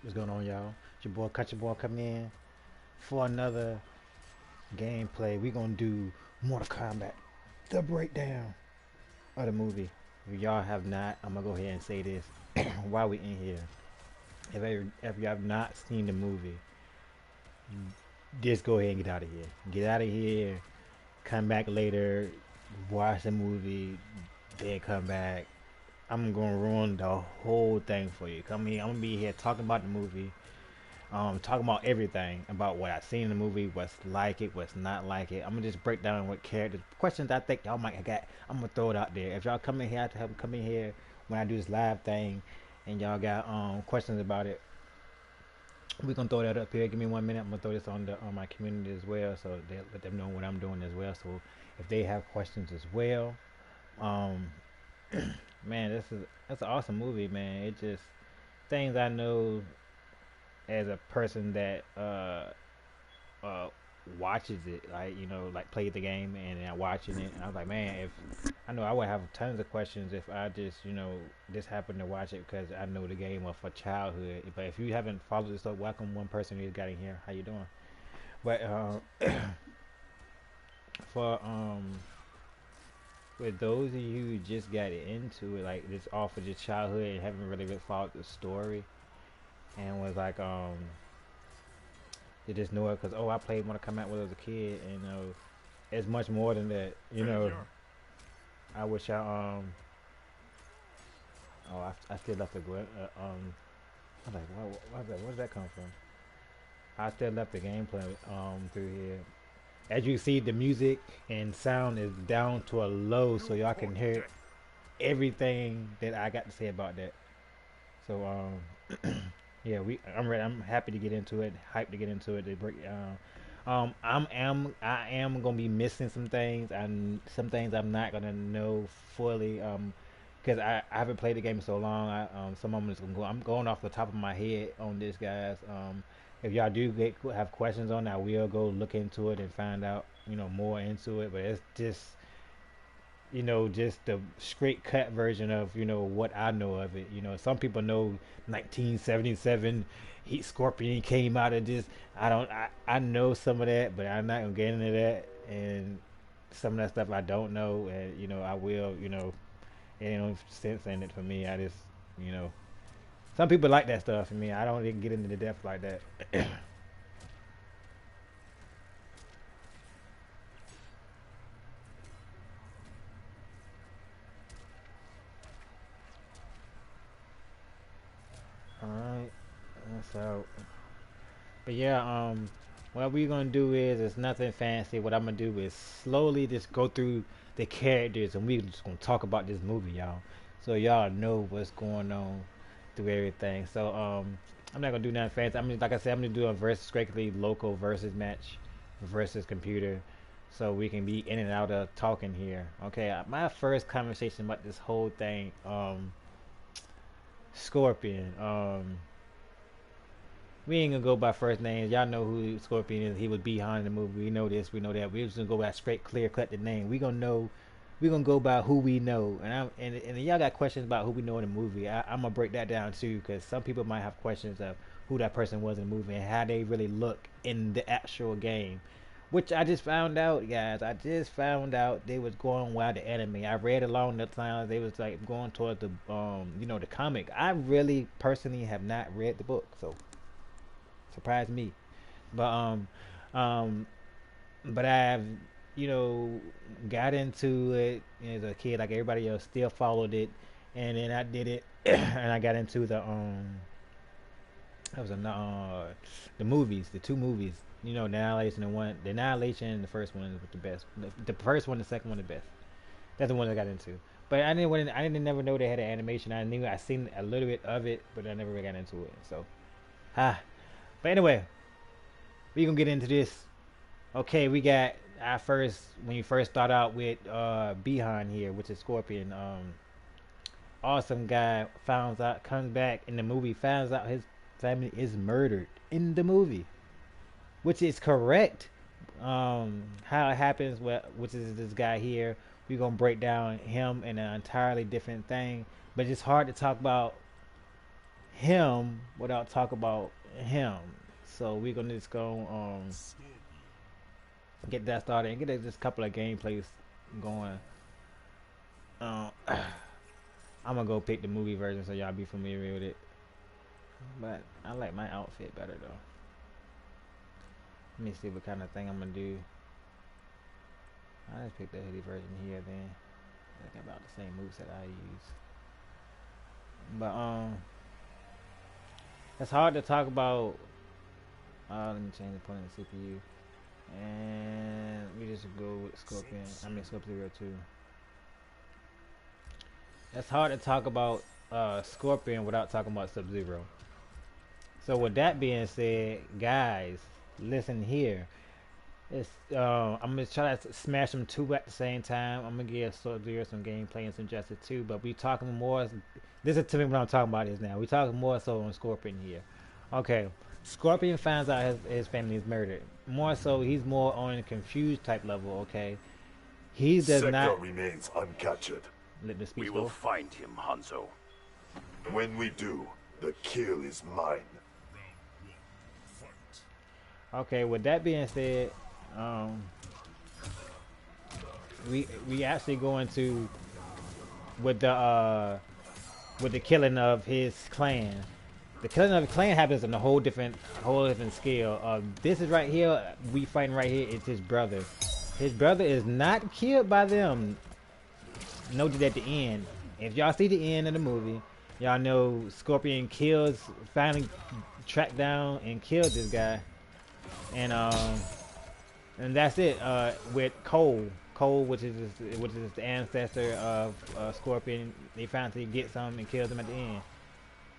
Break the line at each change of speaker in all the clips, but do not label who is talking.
What's going on, y'all? It's your boy Countryboi coming in for another gameplay. We gonna do Mortal Kombat, the breakdown of the movie. If y'all have not, I'm gonna go ahead and say this while we in here. If you have not seen the movie, just go ahead and get out of here. Get out of here. Come back later. Watch the movie. Then come back. I'm gonna ruin the whole thing for you. Come here. I'm gonna be here talking about the movie. Talking about everything about what I seen in the movie, what's like it, what's not like it. I'm gonna just break down what characters, questions I think y'all might have got. I'm gonna throw it out there. If y'all come in here, I have to have come in here when I do this live thing, and y'all got questions about it. We gonna throw that up here. Give me 1 minute. I'm gonna throw this on my community as well, so they let them know what I'm doing as well. So if they have questions as well, um, man, that's an awesome movie, man. It just things I know as a person that uh watches it, like like played the game and then watching it, and I was like, man, if I know I would have tons of questions if I just just happened to watch it because I know the game of for childhood. But if you haven't followed this up, welcome one person who got in here. How you doing? But for with those of you who just got into it, like this off of just childhood and haven't really followed the story, and was like they just know it because I played Mortal Kombat when I was a kid, and it's much more than that. I wish I still left the I was like, where did that come from? I still left the gameplay through here. As you see, the music and sound is down to a low, so y'all can hear everything that I got to say about that. So yeah, I'm ready. I'm happy to get into it. Hyped to get into it. To break. I am gonna be missing some things. And some things I'm not gonna know fully. Because I haven't played the game so long. Some of them is gonna go. I'm going off the top of my head on this, guys. If y'all do have questions on it, I will go look into it and find out more into it. But it's just just the straight cut version of what I know of it. Some people know 1977 Heat Scorpion came out of this. I know some of that, but I'm not gonna get into that. And some of that stuff I don't know, and I will. It ain't no sense in it for me. I just you know some people like that stuff. For me, I don't even get into the depth like that. All right, so but yeah, what we're gonna do is it's nothing fancy. What I'm gonna do is slowly just go through the characters, and we just gonna talk about this movie, y'all, so y'all know what's going on through everything. So I'm not gonna do nothing fancy. I'm just, like I said, I'm gonna do a versus strictly local versus match versus computer, so we can be in and out of talking here. Okay, my first conversation about this whole thing, Scorpion. We ain't gonna go by first names. Y'all know who Scorpion is. He was behind the movie. We know this. We know that. We just gonna go by straight, clear cut the name. We gonna know. We gonna go by who we know. And y'all got questions about who we know in the movie. I'm gonna break that down too, because some people might have questions of who that person was in the movie and how they really look in the actual game. Which I just found out, guys. I just found out they was going wild the anime. I read along the time they was like going towards the the comic. I really personally have not read the book, so surprised me. But um, but I've you know got into it as a kid, like everybody else. Still followed it, and then I did it, and I got into that was the movies, the two movies. The Annihilation and the Annihilation and the first one was the best. The first one, the second one, the best. That's the one I got into. But I didn't never know they had an animation. I seen a little bit of it, but I never really got into it. So, ha. But anyway, we gonna get into this. Okay, we got our first when you first start out with Behind here, which is Scorpion. Awesome guy finds out, comes back in the movie, finds out his family is murdered in the movie, which is correct. How it happens, which is this guy here. We're gonna break down him in an entirely different thing, but it's hard to talk about him without talking about him. So we're gonna just go get that started and get just a couple of gameplays going. I'm gonna go pick the movie version so y'all be familiar with it. But I like my outfit better though. Let me see what kind of thing I'm gonna do. I just picked the hoodie version here then. Like about the same moves that I use. But it's hard to talk about. Let me change the point of the CPU. And we just go with Scorpion. I mean Sub-Zero 2. It's hard to talk about Scorpion without talking about Sub-Zero. So with that being said, guys, listen here. It's I'm gonna try to smash them two at the same time. I'm gonna give Sub-Zero some gameplay and some Justice too, but we talking more. This is to me what I'm talking about is now. We talking more so on Scorpion here. Okay, Scorpion finds out his family is murdered. More so, he's more on a confused type level. Okay, he does
Sector
not
remains uncaptured.
let the speech
We will
go.
find him, Hanzo.
When we do, the kill is mine.
Okay, with that being said, we actually going to with the killing of his clan. The killing of the clan happens on a whole different scale. This is right here. We fighting right here. It's his brother. His brother is not killed by them. Noted at the end. If y'all see the end of the movie, y'all know Scorpion finally tracked down and killed this guy. And that's it. With Cole, which is the ancestor of Scorpion, they finally get some and kills him at the end.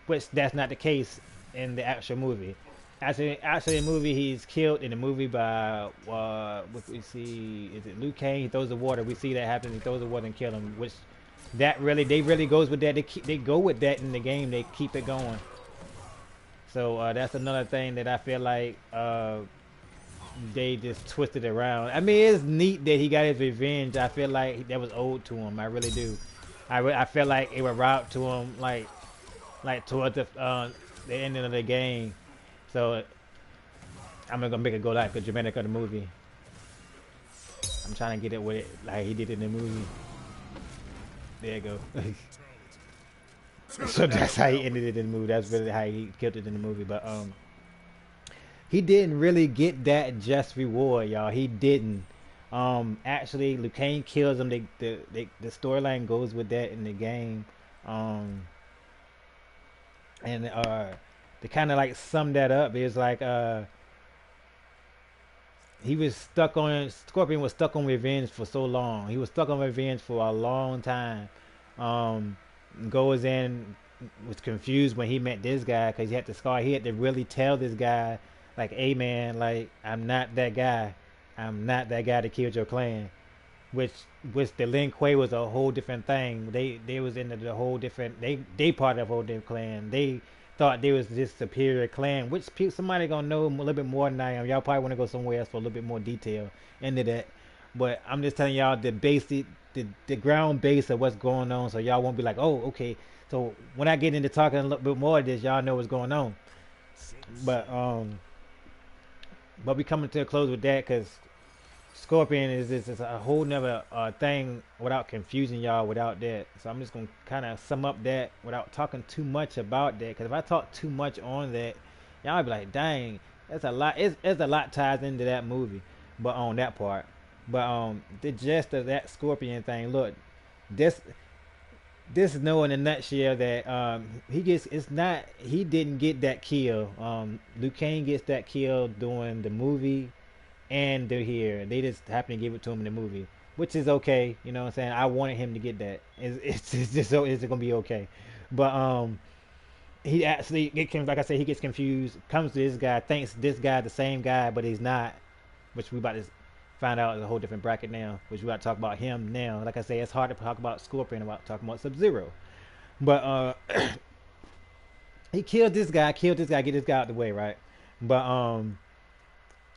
Which that's not the case in the actual movie. Actually, in the movie, he's killed in the movie by what we see. Is it Liu Kang? He throws the water. We see that happen. He throws the water and kill him. Which they really goes with that. They go with that in the game. They keep it going. So that's another thing that I feel like they just twisted around. I mean, it's neat that he got his revenge. I feel like that was owed to him. I really do. I feel like it was robbed to him, like towards the ending of the game. So I'm gonna make it go like the dramatic of the movie. I'm trying to get it with it like he did in the movie. There you go. So that's how he ended it in the movie. That's really how he killed it in the movie. But he didn't really get that just reward, y'all. He didn't. Actually, Liu Kang kills him. The storyline goes with that in the game. And to kind of like sum that up, it was like Scorpion was stuck on revenge for so long. He was stuck on revenge for a long time. Goes in, was confused when he met this guy because he had the scar. He had to really tell this guy, like, hey man, like, I'm not that guy. I'm not that guy that killed your clan. Which the Lin Kuei was a whole different thing. They was into the whole different. They part of a whole different clan. They thought they was this superior clan, which somebody gonna know a little bit more than I am. Y'all probably want to go somewhere else for a little bit more detail into that. But I'm just telling y'all the basic, the ground base of what's going on, so y'all won't be like, oh, okay. So when I get into talking a little bit more of this, y'all know what's going on. But we coming to a close with that because Scorpion is a whole nother thing without confusing y'all without that. So I'm just gonna kind of sum up that without talking too much about that. Because if I talk too much on that, y'all be like, dang, that's a lot. It's a lot ties into that movie, but on that part. But the gist of that Scorpion thing. Look, this know in a nutshell that he didn't get that kill. Liu Kang gets that kill during the movie. And they're here. They just happen to give it to him in the movie, which is okay. You know what I'm saying? I wanted him to get that. It's just so it's gonna be okay. But he actually like I said, he gets confused. Comes to this guy, thinks this guy the same guy, but he's not. Which we about to find out is a whole different bracket now. Which we about to talk about him now. Like I say, it's hard to talk about Scorpion without talking about Sub-Zero. But he killed this guy. Get this guy out of the way, right? But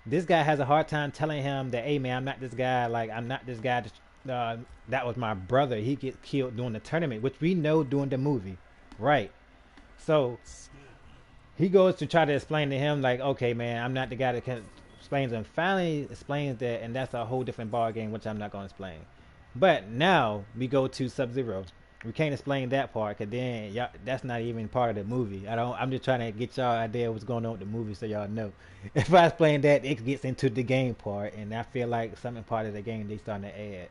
this guy has a hard time telling him that, hey man, I'm not this guy. Like, I'm not this guy. That was my brother. He gets killed during the tournament, which we know during the movie, right? So he goes to try to explain to him like, okay, man, I'm not the guy that can explains him. Finally explains that, and that's a whole different ball game, which I'm not gonna explain. But now we go to Sub Zero. We can't explain that part, cause then y'all, that's not even part of the movie. I don't. I'm just trying to get y'all idea what's going on with the movie, so y'all know. If I explain that, it gets into the game part, and I feel like something part of the game they starting to add.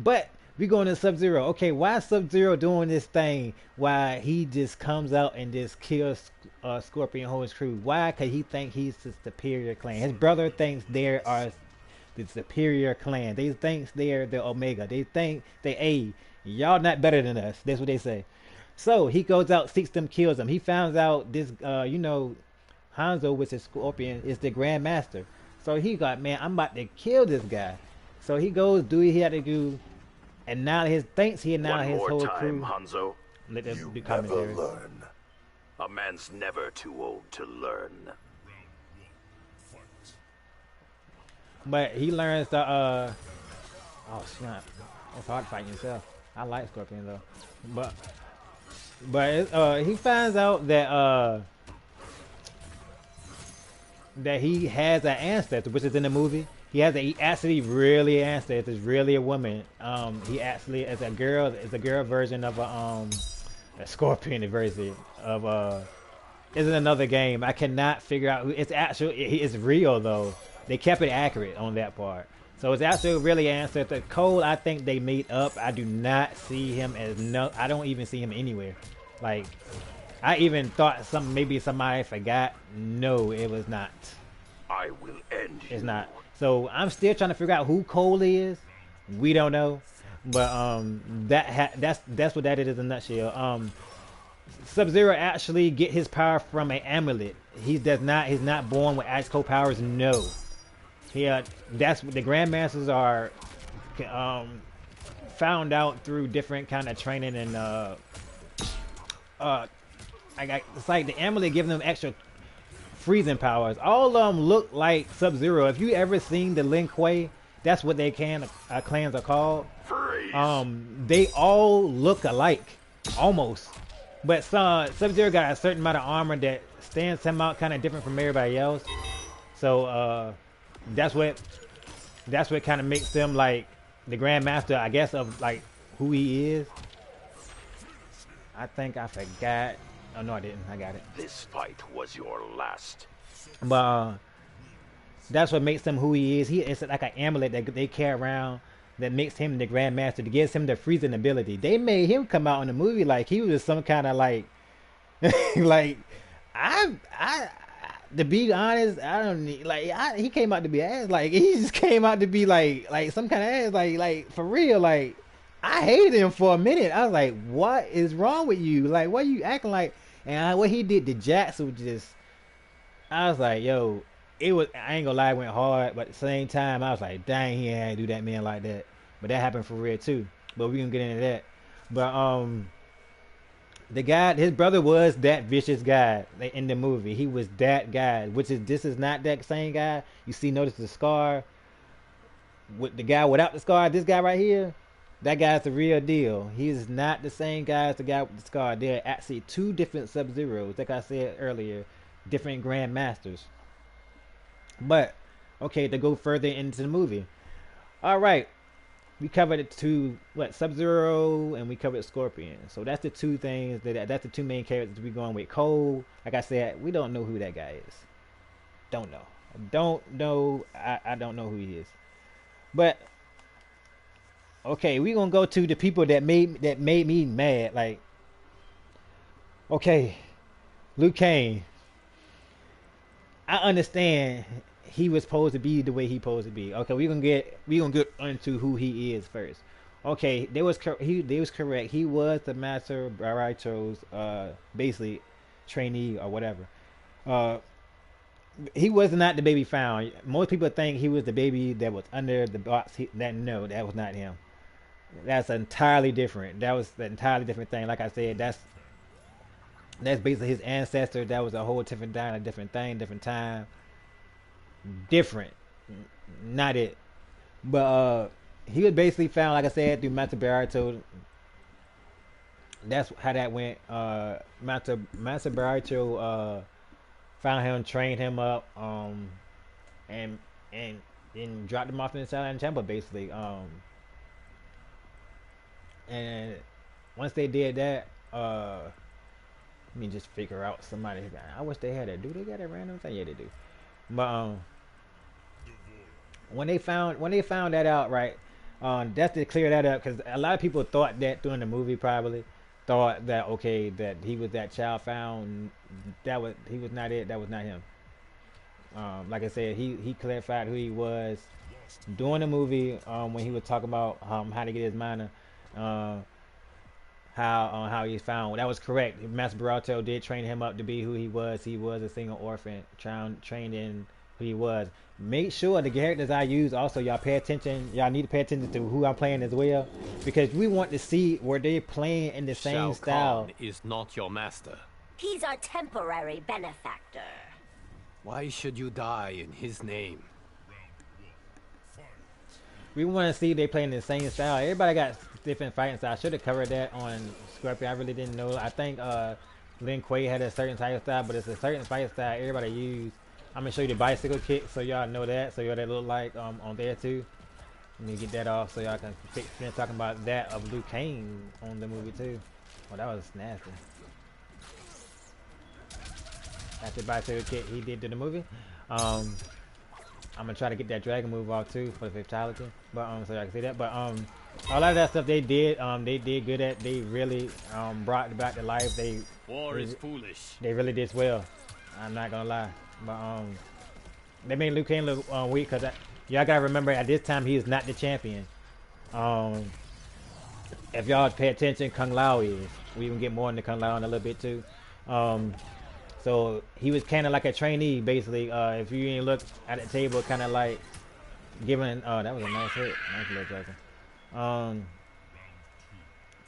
But we going to Sub Zero. Okay, why is Sub Zero doing this thing? Why he just comes out and just kills Scorpion whole his crew? Why? Cause he think he's the superior clan. His brother thinks they are the superior clan. They think they're the Omega. They think y'all not better than us. That's what they say. So he goes out, seeks them, kills them. He finds out this, Hanzo, which is Scorpion, is the Grand Master. So he got, man, I'm about to kill this guy. So he goes, do what he had to do, and now his whole crew.
Hanzo.
Let us
You
do
never
commentary.
learn. A man's never too old to learn.
But he learns the oh snap. It's hard fighting yourself. I like Scorpion though. But he finds out that he has an ancestor, which is in the movie. He actually really ancestor. It's really a woman. He actually is a girl. It's a girl version of a Scorpion version of Is in another game. I cannot figure out who it's actually. It's real though. They kept it accurate on that part. So it's actually really ancestor. Cole, I think they made up. I do not see him as I don't even see him anywhere. Like, I even thought maybe somebody forgot. No, it was not.
I will end you.
It's not. So I'm still trying to figure out who Cole is. We don't know, but that's what that is in a nutshell. Sub-Zero actually get his power from an amulet. He's not born with ice cold powers. No. That's what the Grandmasters are found out through different kind of training and it's like the amulet giving them extra freezing powers. All of them look like Sub-Zero. If you ever seen the Lin Kuei, that's what they clans are called.
Freeze.
They all look alike, almost. But Sub-Zero got a certain amount of armor that stands him out kind of different from everybody else. So that's what kind of makes him like the Grandmaster, I guess, of like who he is. I think I forgot. Oh no, I didn't. I got it.
This fight was your last.
But that's what makes him who he is. It's like an amulet that they carry around that makes him the Grandmaster. That gives him the freezing ability. They made him come out in the movie like he was some kind of like, like to be honest, I don't need he came out to be ass. Like he just came out to be like some kind of ass. Like for real. Like I hated him for a minute. I was like, what is wrong with you? Like why you acting like? And what he did to Jax was just. I was like, yo, I ain't gonna lie, it went hard, but at the same time, I was like, dang, he ain't do that man like that. But that happened for real too. But we can get into that. But the guy, his brother was that vicious guy in the movie. He was that guy, this is not that same guy. You see, notice the scar with the guy without the scar. This guy right here, that guy's the real deal. He's not the same guy as the guy with the scar. They're actually two different Sub-Zeros, like I said earlier, different Grandmasters. But okay, to go further into the movie. All right, we covered it to Sub-Zero, and we covered Scorpion. So that's the two things that's the two main characters we're going with. Cole, like I said, we don't know who that guy is. Don't know. I don't know who he is. But okay, we're gonna go to the people that made me mad. Like, okay, Liu Kang. I understand he was supposed to be the way he supposed to be. Okay, we gonna get into who he is first. Okay, they was correct. He was the Master Barato's basically trainee or whatever. He was not the baby found. Most people think he was the baby that was under the box. No, that was not him. That's entirely different. That was an entirely different thing. Like I said, that's basically his ancestor. That was a whole different time, a different thing, different time, different. Not it. But he was basically found, like I said, through Master Barato. That's how that went. Master Barato found him, trained him up, and and and dropped him off in the Silent Temple basically. And once they did that, let me just figure out somebody. I wish they had that. Do they got a random thing? Yeah, they do. But when they found that out, right? That's to clear that up because a lot of people thought that during the movie probably thought that okay that he was that child found he was not it, that was not him. Like I said, he clarified who he was during the movie when he was talking about how to get his minor, uh, how he found. Well, that was correct. Master Barato did train him up to be who he was. He was a single orphan, trained in who he was. Make sure the characters I use also y'all pay attention. Y'all need to pay attention to who I'm playing as well, because we want to see where they're playing in the same
Shao
style.
Kahn is not your master.
He's our temporary benefactor.
Why should you die in his name?
We want to see they play in the same style. Everybody got different fighting styles. I should have covered that on Scorpio. I really didn't know. I think Lin Kuei had a certain type of style, but it's a certain fight style everybody use. I'm gonna show you the bicycle kick so y'all know that. So y'all that look like on there too. Let me get that off so y'all can finish talking about that of Liu Kang on the movie too. Oh, that was nasty. That's the bicycle kick he did to the movie. I'm gonna try to get that dragon move off too for the fatality. But so y'all can see that. But all of that stuff they did good at. They really brought it back to life.
War is foolish.
They really did well. I'm not gonna lie. But they made Liu Kang look weak because y'all gotta remember at this time he is not the champion. If y'all pay attention, Kung Lao is. We even get more into Kung Lao in a little bit too. So he was kind of like a trainee basically. If you ain't look at the table, kind of like giving. Oh, that was a nice hit. Nice little dragon.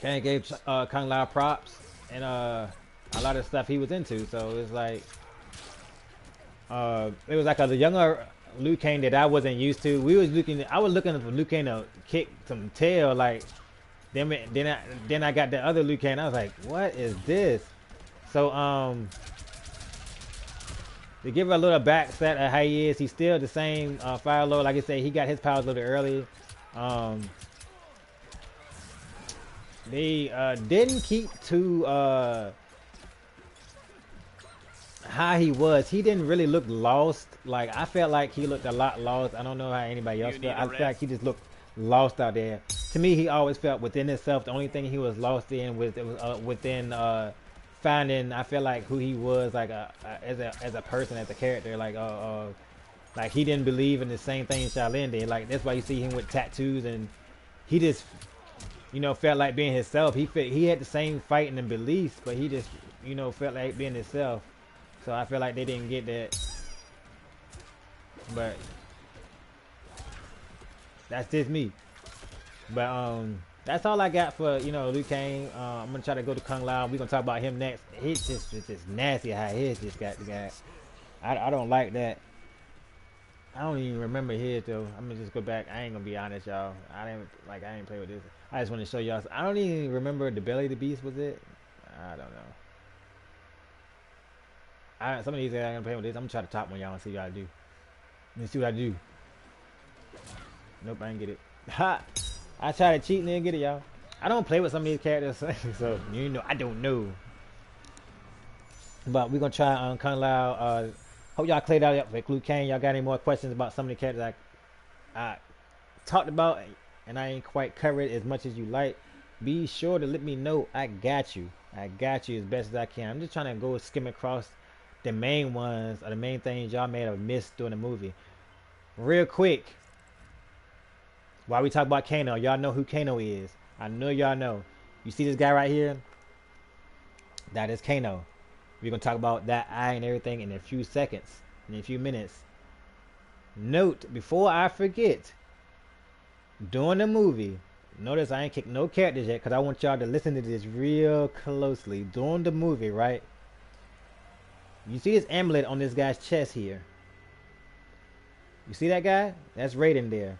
Kind of gave Kung Lao props and a lot of stuff he was into. So it's like. It was like a younger Liu Kang that I wasn't used to. I was looking for Liu Kang to kick some tail, like. Then I got the other Liu Kang. I was like, what is this? So to give a little back stat of how he is, he's still the same fire lord. Like I said, he got his powers a little early. They didn't keep to how he was. He didn't really look lost. Like I felt like he looked a lot lost. I don't know how anybody else felt. I felt like he just looked lost out there. To me, he always felt within himself. The only thing he was lost in was within finding. I feel like who he was, like as a person, as a character. Like he didn't believe in the same thing Shaolin did. Like that's why you see him with tattoos, and he just felt like being himself. He had the same fighting and beliefs, but he just felt like being himself. So I feel like they didn't get that. But that's just me. But that's all I got for Liu Kang. I'm gonna try to go to Kung Lao. We're gonna talk about him next. It's just nasty how his just got the guy. I don't like that. I don't even remember his though. I'm gonna just go back. I ain't gonna be honest, y'all. I ain't play with this. I just want to show y'all. I don't even remember the belly of the beast. Was it? I don't know. Some of these I ain't gonna play with this. I'm gonna try to top one y'all and see what I do. Let me see what I do. Nope, I didn't get it. Ha! I try to cheat and then get it, y'all. I don't play with some of these characters, so I don't know. But we're gonna try on Kung Lao. Hope y'all cleared out for Liu Kang. Y'all got any more questions about some of the characters I talked about and I ain't quite covered as much as you like? Be sure to let me know. I got you. I got you as best as I can. I'm just trying to go skim across the main ones or the main things y'all may have missed during the movie. Real quick. While we talk about Kano, y'all know who Kano is. I know y'all know. You see this guy right here? That is Kano. We're going to talk about that eye and everything in a few seconds, in a few minutes. Note, before I forget, during the movie, notice I ain't kicked no characters yet because I want y'all to listen to this real closely. During the movie, right? You see this amulet on this guy's chest here. You see that guy? That's Raiden there.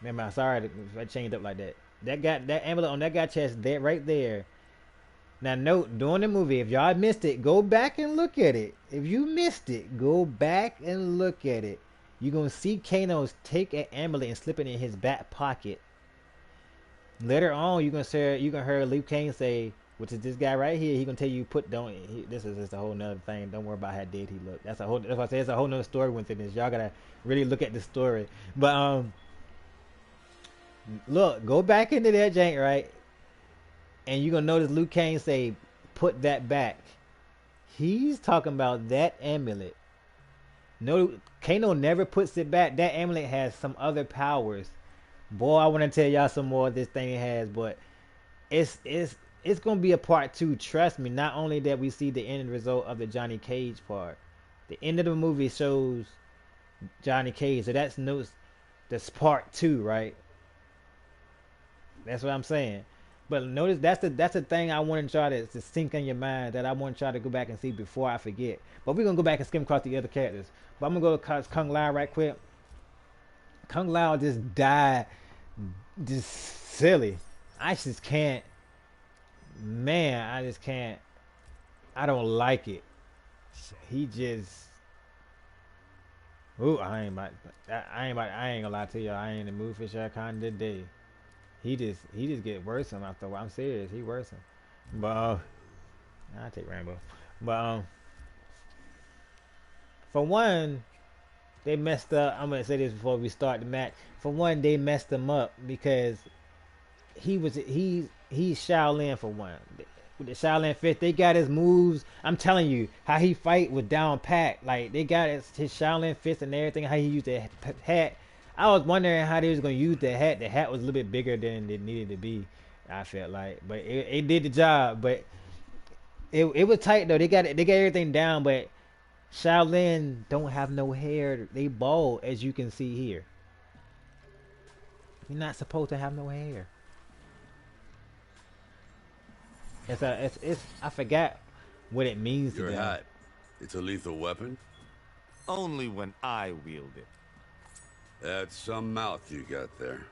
Remember, I'm sorry if I changed up like that. That amulet on that guy's chest, that right there. Now, note, during the movie, if y'all missed it, go back and look at it. If you missed it, go back and look at it. You're going to see Kano take an amulet and slip it in his back pocket. Later on, you're going to hear Liu Kang say, which is this guy right here, he going to tell you, this is just a whole nother thing. Don't worry about how dead he looked. That's why I say it's a whole nother story within this. Y'all got to really look at the story. But, look, go back into that jank, right? And you're going to notice Liu Kang say, put that back. He's talking about that amulet. No, Kano never puts it back. That amulet has some other powers. Boy, I want to tell y'all some more of this thing it has, but it's going to be a part 2. Trust me. Not only that we see the end result of the Johnny Cage part. The end of the movie shows Johnny Cage. So that's part 2, right? That's what I'm saying. But notice that's the thing I want to try to sink in your mind, that I want to try to go back and see before I forget. But we're going to go back and skim across the other characters. But I'm going to go across Kung Lao right quick. Kung Lao just died just silly. I just can't. Man, I just can't. I don't like it. He just. Ooh, I ain't gonna lie to y'all. I ain't in the mood for Shao Kahn today. He just get worse after a while. I'm serious. He worse. But I take Rambo. But for one, they messed up. I'm gonna say this before we start the match. For one, they messed him up because he's Shaolin for one. With the Shaolin fist, they got his moves. I'm telling you, how he fight was down pat. Like they got his Shaolin fist and everything. How he used the hat. I was wondering how they was gonna use the hat. The hat was a little bit bigger than it needed to be. I felt like, but it did the job. But it was tight though. They got everything down. But Shaolin don't have no hair. They bald, as you can see here. You're not supposed to have no hair. It's I forgot what it means to them.
Your hat. It's a lethal weapon?
Only when I wield it.
That's some mouth you got there.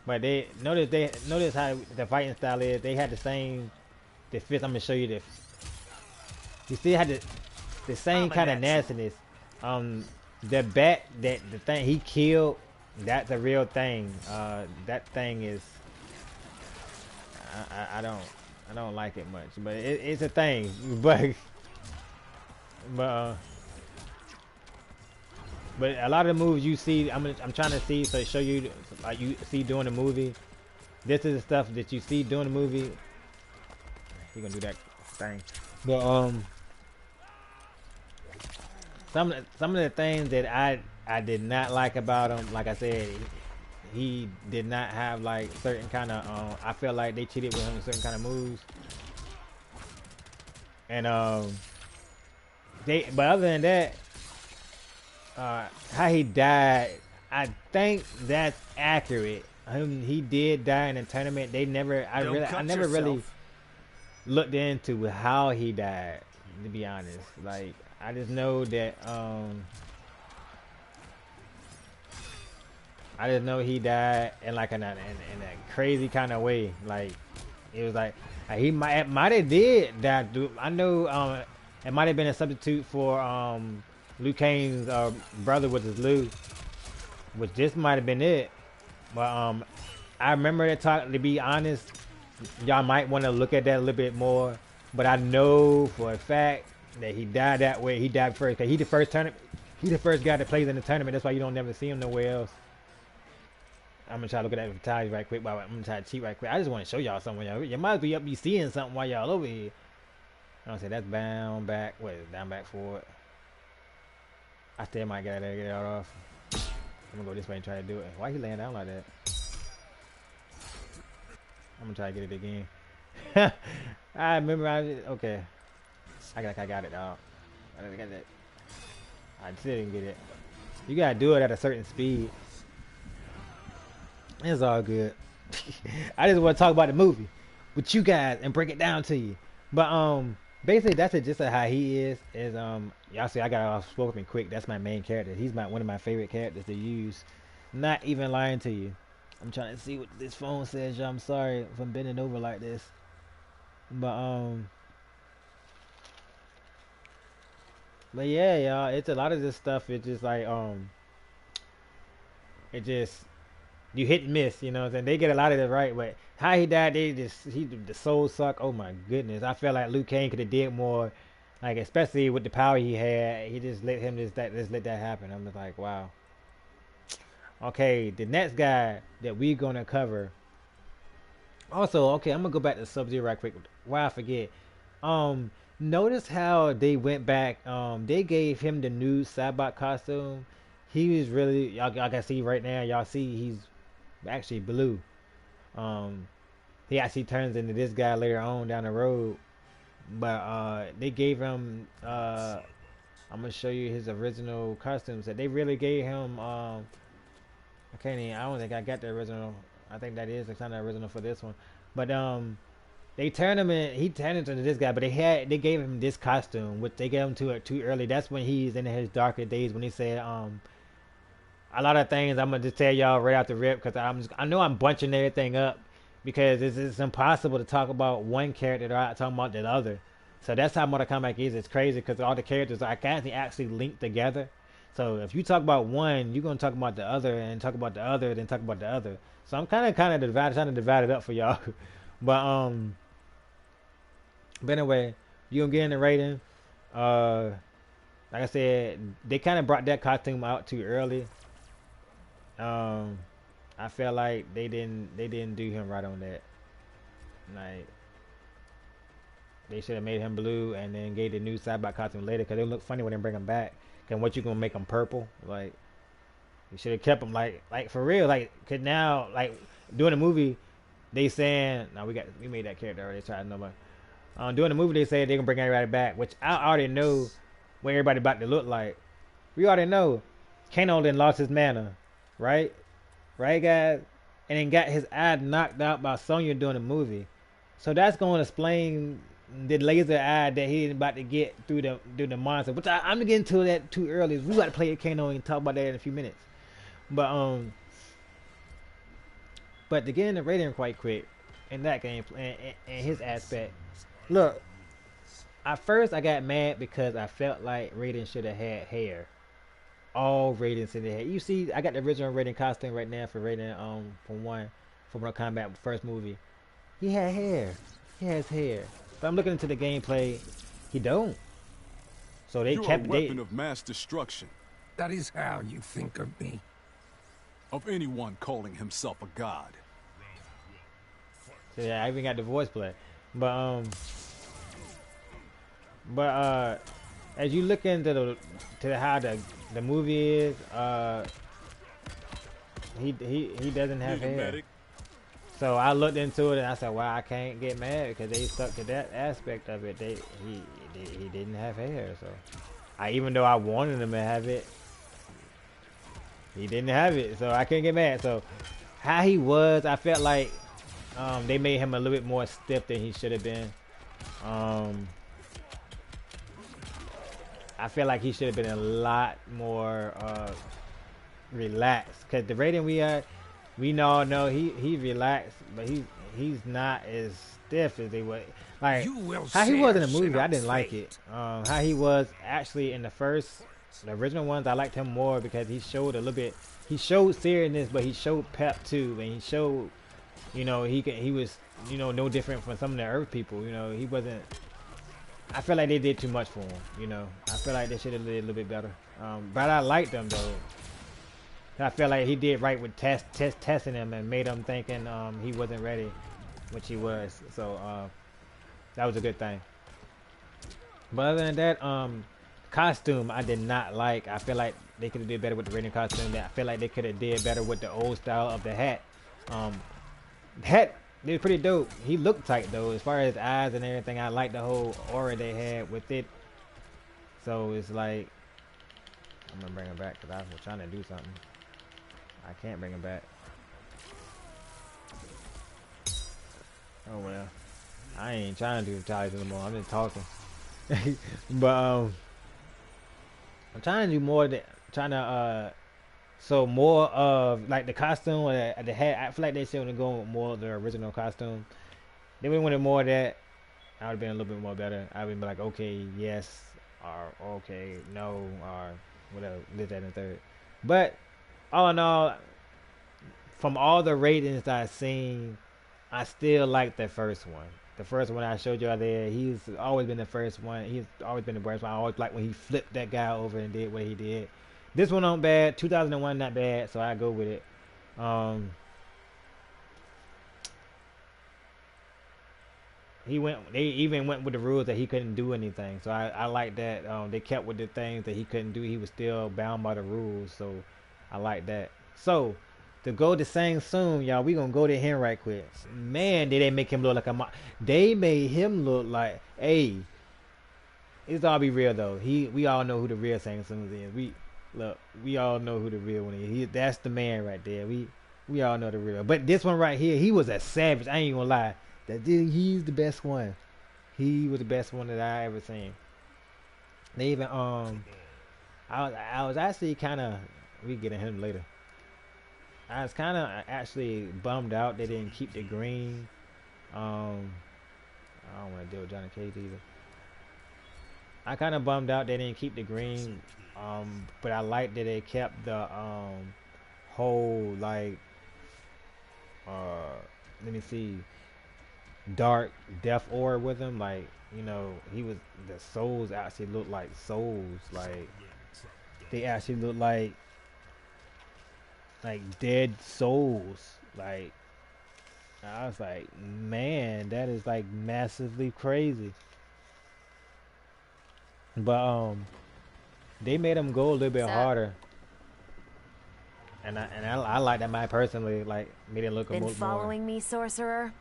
But notice how the fighting style is. They had the fist. I'm gonna show you this. You see how the same kind of nastiness. The bat the thing he killed, that's a real thing. That thing is. I don't like it much, but it's a thing. But a lot of the moves you see, I'm trying to see, so show you like you see during the movie. This is the stuff that you see during the movie. We're gonna do that thing. But some of the things that I did not like about him, like I said, he did not have like certain kind of I felt like they cheated with him with certain kind of moves. And but other than that, how he died, I think that's accurate. He did die in a tournament. I never really looked into how he died, to be honest. Like I just know that he died in like in a crazy kind of way. Like it was like he might have did die. I know it might have been a substitute for Liu Kang's brother, which is Liu, which this might have been it. But I remember that talk. To be honest, y'all might want to look at that a little bit more. But I know for a fact that he died that way. He died first because he the first guy that plays in the tournament. That's why you don't never see him nowhere else. I'm gonna try to look at that advertisement right quick. I'm gonna try to cheat right quick. I just want to show y'all something. You might be seeing something while y'all over here. I don't say that's bound back. What is it? Down back forward. I still might get it off. I'm gonna go this way and try to do it. Why he laying down like that? I'm gonna try to get it again. I remember. Okay. I got it, dog. I got that. I still didn't get it. You gotta do it at a certain speed. It's all good. I just want to talk about the movie with you guys and break it down to you. But basically that's just how he is. Y'all see I got off spoken quick. That's my main character. He's one of my favorite characters to use. Not even lying to you. I'm trying to see what this phone says, y'all. I'm sorry if I'm bending over like this. But yeah, y'all, it's a lot of this stuff. It's just like it just you hit and miss, you know what I'm saying? They get a lot of it right, but how he died, the soul suck. Oh my goodness. I felt like Liu Kang could have did more, like especially with the power he had. He just let him just let that happen. I'm just like, wow. Okay, the next guy that we're gonna cover. Also, okay, I'm gonna go back to Sub-Zero right quick. Why I forget. Notice how they went back. They gave him the new Sabot costume. He was really y'all can see right now. Y'all see he's actually blue. He actually turns into this guy later on down the road. But they gave him. I'm gonna show you his original costumes. That they really gave him. I can't even. I don't think I got the original. I think that is the kind of original for this one. But they turned him in. He turned into this guy, but they gave him this costume, which they gave him to it too early. That's when he's in his darker days. When he said a lot of things. I'm gonna just tell y'all right out the rip because I know I'm bunching everything up because it's impossible to talk about one character without talking about the other. So that's how Mortal Kombat is. It's crazy because all the characters are actually linked together. So if you talk about one, you're gonna talk about the other, and talk about the other, then talk about the other. So I'm kind of trying to divide it up for y'all. But anyway, you gonna get in the rating. Like I said, they kind of brought that costume out too early. I feel like they didn't do him right on that. Like they should have made him blue and then gave the new Cyborg costume later because it look funny when they bring him back. And what you gonna make him purple? Like you should have kept him like for real. Like cause now like doing the movie, they saying now we made that character already. Tried nobody. Doing the movie they say they're gonna bring everybody back, which I already know what everybody about to look like. We already know Kano then lost his mana, right? Right, guys? And then got his eye knocked out by Sonya during the movie. So that's going to explain the laser eye that he's about to get through the monster. Which I'm getting to that too early. We got to play Kano and talk about that in a few minutes. But to get in the rating quite quick in that game and his aspect. Look, at first I got mad because I felt like Raiden should have had hair. All Raidens in the head. You see, I got the original Raiden costume right now for Raiden from Mortal Kombat first movie. He had hair. He has hair. But I'm looking into the gameplay. He don't. So they kept
a weapon of mass destruction.
That is how you think of me.
Of anyone calling himself a god.
So yeah, I even got the voice play. But as you look into how the movie is, he doesn't have hair. So I looked into it and I said, "Wow, I can't get mad because they stuck to that aspect of it. He didn't have hair. So even though I wanted him to have it, he didn't have it. So I couldn't get mad. So how he was, I felt like they made him a little bit more stiff than he should have been. I feel like he should have been a lot more relaxed. Cause the rating we all know he relaxed, but he's not as stiff as they were. Like how he was in the movie, I didn't like it. How he was actually in the original ones, I liked him more because he showed a little bit. He showed seriousness, but he showed pep too, and he showed, he was, no different from some of the Earth people. He wasn't. I feel like they did too much for him, I feel like they should have did a little bit better. But I liked them though. I feel like he did right with testing him and made him thinking he wasn't ready, which he was. So that was a good thing. But other than that, costume I did not like. I feel like they could have did better with the Raiden costume. I feel like they could have did better with the old style of the hat. Hat. They were pretty dope. He looked tight though, as far as eyes and everything. I like the whole aura they had with it. So it's like I'm gonna bring him back because I was trying to do something. I can't bring him back. Oh well, I ain't trying to do ties anymore. I'm just talking. But I'm trying to do more. Trying to So more of like the costume or the hat. I feel like they should have gone with more of the original costume. They would have wanted more of that. I would have been a little bit more better. I would be like, okay, yes, or okay, no, or whatever, this, that, and the third. But all in all, from all the ratings that I've seen, I still like the first one. The first one I showed y'all there, he's always been the first one. He's always been the worst one. I always like when he flipped that guy over and did what he did. This one not bad. 2001 not bad, so I go with it. They even went with the rules that he couldn't do anything. So I like that. They kept with the things that he couldn't do. He was still bound by the rules. So I like that. So to go to Sang Soon, y'all, we gonna go to him right quick. Man, did they make him look like a they made him look like, hey, it's all be real though. We all know who the real Sang Soon is. We all know who the real one is. That's the man right there. We all know the real. But this one right here, he was a savage. I ain't gonna lie. He's the best one. He was the best one that I ever seen. They even I was actually kind of, we get to him later. I was kind of actually bummed out they didn't keep the green. I don't want to deal with Johnny Cage either. I kind of bummed out they didn't keep the green. But I like that they kept the whole like let me see, dark death aura with him. Like, you know, the souls actually look like souls. Like they actually look like dead souls. Like I was like, man, that is like massively crazy. But they made him go a little bit harder. And I like that. Man, personally, like, made it look a more.
Been following me, sorcerer?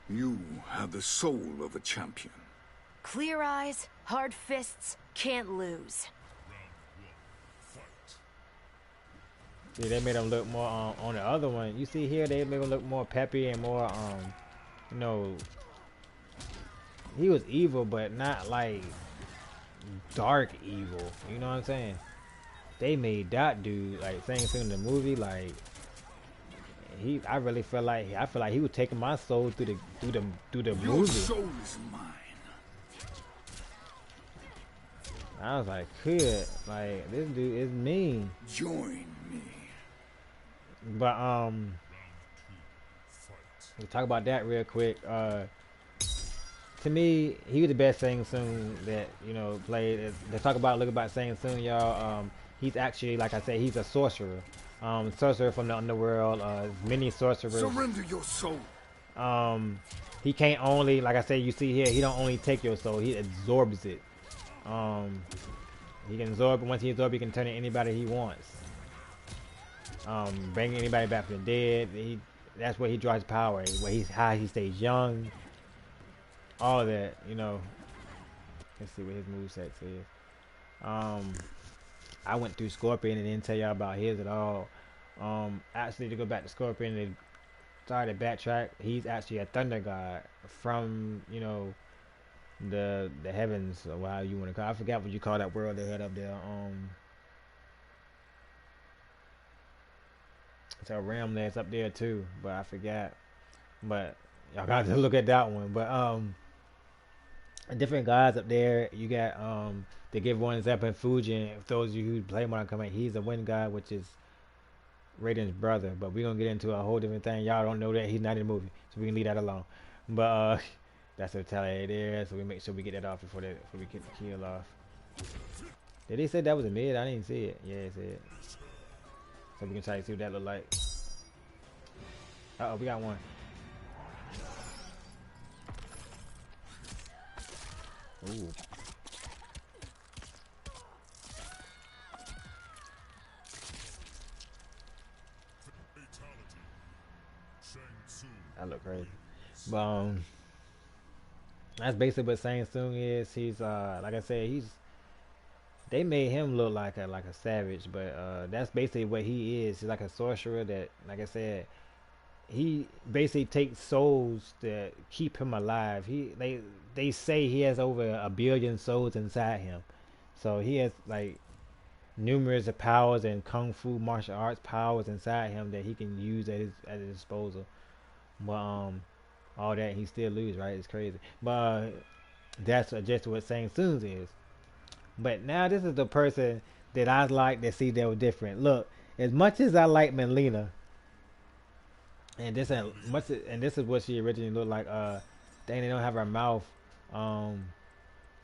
You have the soul of a champion.
Clear eyes, hard fists, can't lose.
See, they made him look more on the other one. You see here, they made him look more peppy and more, you know, he was evil, but not like dark evil. You know what I'm saying? They made that dude like Sang Soon in the movie, like I really feel like he was taking my soul through the movie.
Your soul is mine.
I was like, good, like this dude is mean.
Join me.
But we'll talk about that real quick. To me, he was the best Sang Soon that, you know, played. Let's look about Sang Soon, y'all. He's actually, like I said, he's a sorcerer. Sorcerer from the underworld. Many sorcerers.
Surrender your soul.
He can't only, like I said, you see here, he don't only take your soul, he absorbs it. He can absorb it. Once he absorbs, he can turn it anybody he wants. Bring anybody back from the dead. That's where he draws power. How he stays young. All of that, you know. Let's see what his moveset is. I went through Scorpion and didn't tell y'all about his at all. Actually, to go back to Scorpion and sorry to backtrack, he's actually a thunder god from, you know, the heavens, or how you want to call it. I forgot what you call that world they had up there. It's a realm that's up there too, but I forgot. But y'all got to look at that one. But different gods up there. You got to give one example in Fujin. If those of you who play Mortal Kombat, he's a wind god, which is Raiden's brother. But we're gonna get into a whole different thing. Y'all don't know that he's not in the movie, so we can leave that alone. But that's a tally there, so we make sure we get that off before we get the kill off. Did they say that was a mid? I didn't see it. Yeah, it said. So we can try to see what that look like. Uh oh, we got one. Ooh. That look crazy. But that's basically what Sang Soon is. He's like I said, they made him look like a savage, but that's basically what he is. He's like a sorcerer that, like I said, he basically takes souls that keep him alive. They say he has over 1 billion souls inside him, so he has like numerous of powers and kung fu martial arts powers inside him that he can use at his disposal. But all that he still lose, right? It's crazy. But that's just what Shang Tsung's is. But now this is the person that I like to see that was different. Look, as much as I like Melina, and this is what she originally looked like. They don't have her mouth.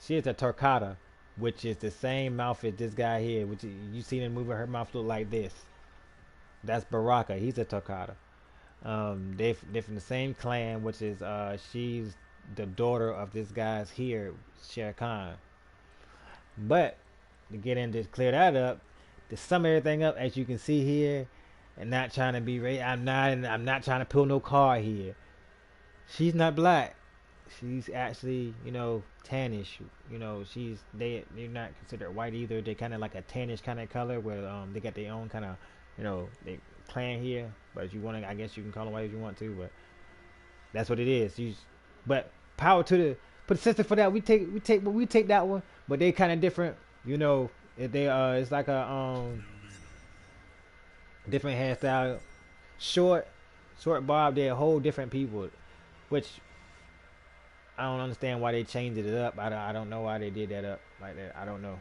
She is a Torcata, which is the same mouth as this guy here. Which you see them moving, her mouth look like this. That's Baraka. He's a Torcata. They're from the same clan, which is she's the daughter of this guy's here, Shere Khan. But to get in to clear that up, to sum everything up, as you can see here, and not trying to be I'm not trying to pull no card here. She's not black. She's actually, tannish. They're not considered white either. They're kind of like a tannish kind of color where they got their own kind of, they clan here. But if you want to, I guess you can call them white if you want to. But that's what it is. But power to the system for that. We take that one. But they kind of different. If they it's like a different hairstyle, short bob. They're whole different people, which I don't understand why they changed it up. I don't know why they did that up like that. I don't know,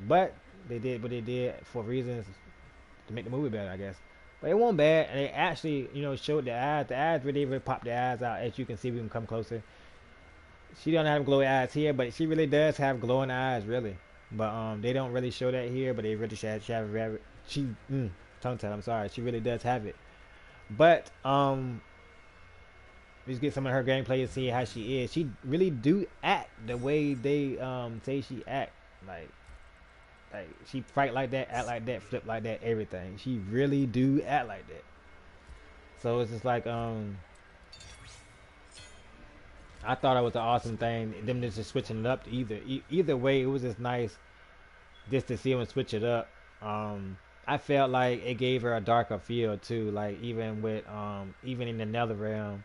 but they did what they did for reasons to make the movie better, I guess. But it wasn't bad, and they actually showed the eyes. The eyes really popped the eyes out. As you can see, we can come closer. She don't have glowing eyes here, but she really does have glowing eyes, really. But they don't really show that here, but they really should have it. Tongue tie, I'm sorry. She really does have it. But let's get some of her gameplay and see how she is. She really do act the way they say she act. Like she fight like that, act like that, flip like that, everything. She really do act like that. So it's just like I thought it was an awesome thing. Them just switching it up to either way. It was just nice just to see them switch it up. I felt like it gave her a darker feel too. Like even in the Nether realm,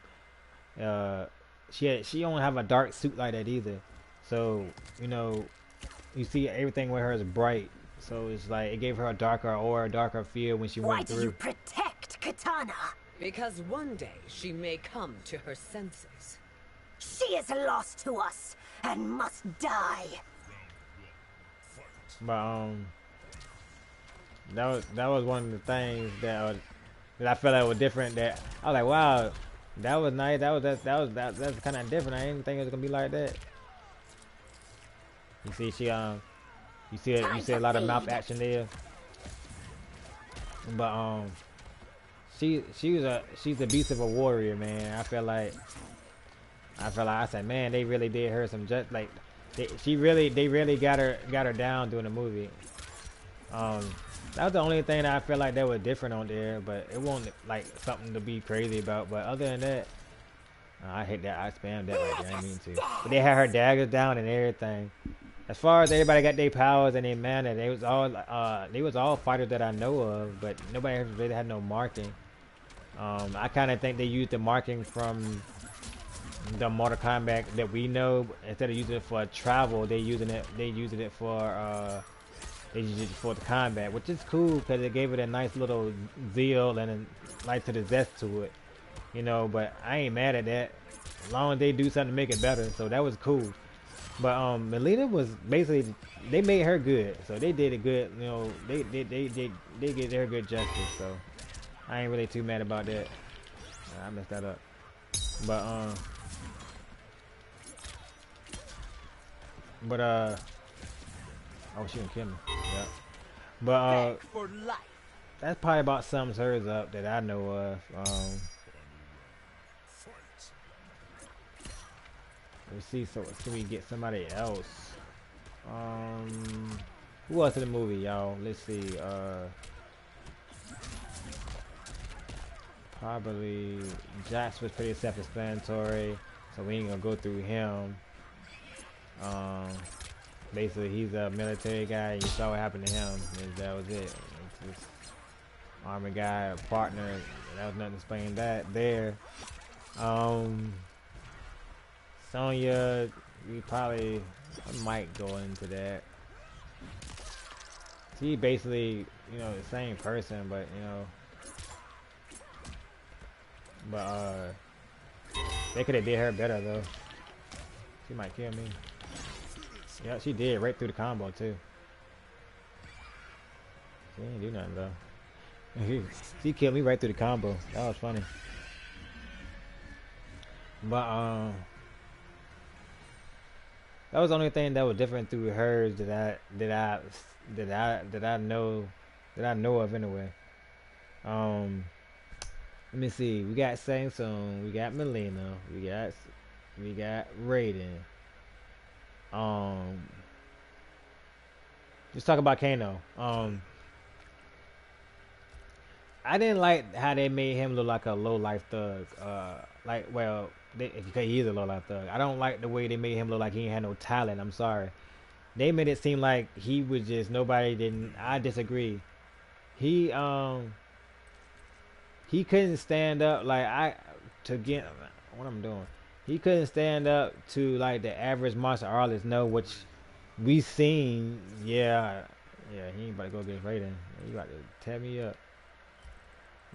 she don't have a dark suit like that either. So you see everything with her is bright. So it's like it gave her a darker aura, a darker feel when she went through.
Why do you protect Katana?
Because one day she may come to her senses.
She is lost to us and must die.
But that was one of the things that I felt like was different. That I was like, wow, that was nice. That's kind of different. I didn't think it was gonna be like that. You see, you see a lot of mouth action there. But she's a beast of a warrior, man. I feel like I said, man, they really did her some just like they really got her down during the movie. That was the only thing that I feel like that was different on there, but it wasn't like something to be crazy about. But other than that, I hate that. I spammed that right there. I didn't mean to. But they had her daggers down and everything. As far as everybody got their powers and their mana, they was all fighters that I know of, but nobody really had no marking. I kind of think they used the marking from the Mortal Kombat that we know. Instead of using it for travel, they using it for the combat, which is cool because it gave it a nice little zeal and a nice to the zest to it, But I ain't mad at that, as long as they do something to make it better. So that was cool. But Melina was basically, they made her good, so they did it good. They gave her good justice. So I ain't really too mad about that. I messed that up. But oh, she gonna kill me. Yeah. But
For life.
that's probably about sums hers up that I know of. Let's see. So can we get somebody else? Who else in the movie, y'all? Let's see. Probably Jax was pretty self-explanatory, so we ain't gonna go through him. Basically, he's a military guy. You saw what happened to him. And that was it. It's just army guy, a partner. That was nothing to explain that there. Sonya, I might go into that. She basically, you know, the same person, but you know, but they could have did her better though. She might kill me. Yeah, she did right through the combo too. She didn't do nothing though. She killed me right through the combo. That was funny. But that was the only thing that was different through hers that I know of anyway. Let me see. We got Samsung, we got Melina, we got Raiden. Let's talk about Kano. I didn't like how they made him look like a low life thug. Well, he is a low life thug. I don't like the way they made him look like he ain't had no talent. I'm sorry. They made it seem like he was just nobody didn't. I disagree. He couldn't stand up to get what I'm doing. He couldn't stand up to like the average martial artist. No, which we seen. Yeah, he ain't about to go against Raiden. He about to tear me up.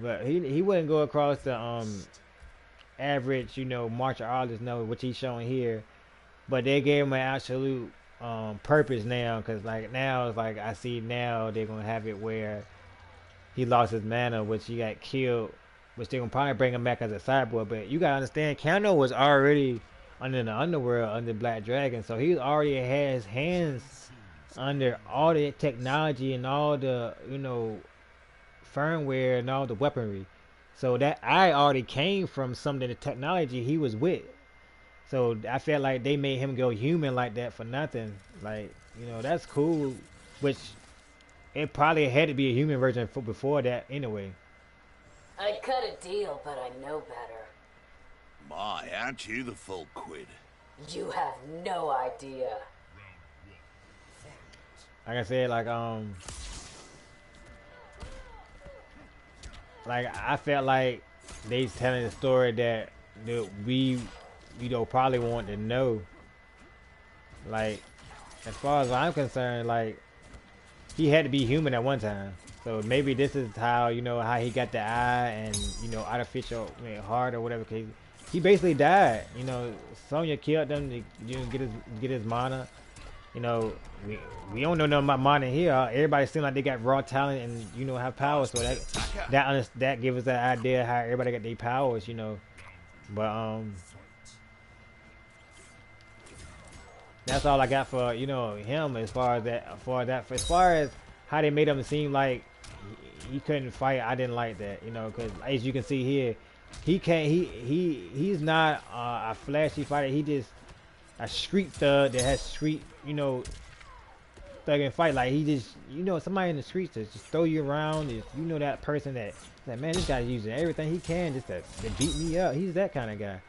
But he wouldn't go across the average, you know, martial artist, no, which he's showing here. But they gave him an absolute purpose now, because like now it's like I see now they're gonna have it where he lost his mana, which he got killed, which they're gonna probably bring him back as a cyborg. But you gotta understand, Kano was already under the underworld under Black Dragon, so he already had his hands under all the technology and all the, you know, firmware and all the weaponry. So that I already came from some of the technology he was with. So I felt like they made him go human like that for nothing. Like, you know, that's cool. Which it probably had to be a human version before that anyway.
I'd cut a deal, but I know better.
My, aren't you the full quid?
You have no idea.
Like I said, like I felt like they telling the story that we, you know, probably want to know. Like, as far as I'm concerned, like, he had to be human at one time. So maybe this is how, you know, how he got the eye and, you know, artificial heart or whatever. Cause he basically died. You know, Sonya killed him to, you know, get his mana. You know, we don't know nothing about mana here. Everybody seems like they got raw talent and, you know, have power. So that gives us that idea how everybody got their powers, you know. But that's all I got for, you know, him as far as how they made him seem like he couldn't fight. I didn't like that, you know, because as you can see here, he's not a flashy fighter. He just a street thug that has street, you know, thug and fight. Like, he just, you know, somebody in the streets that just throw you around. You know, that person that man, this guy's using everything he can just to beat me up. He's that kind of guy,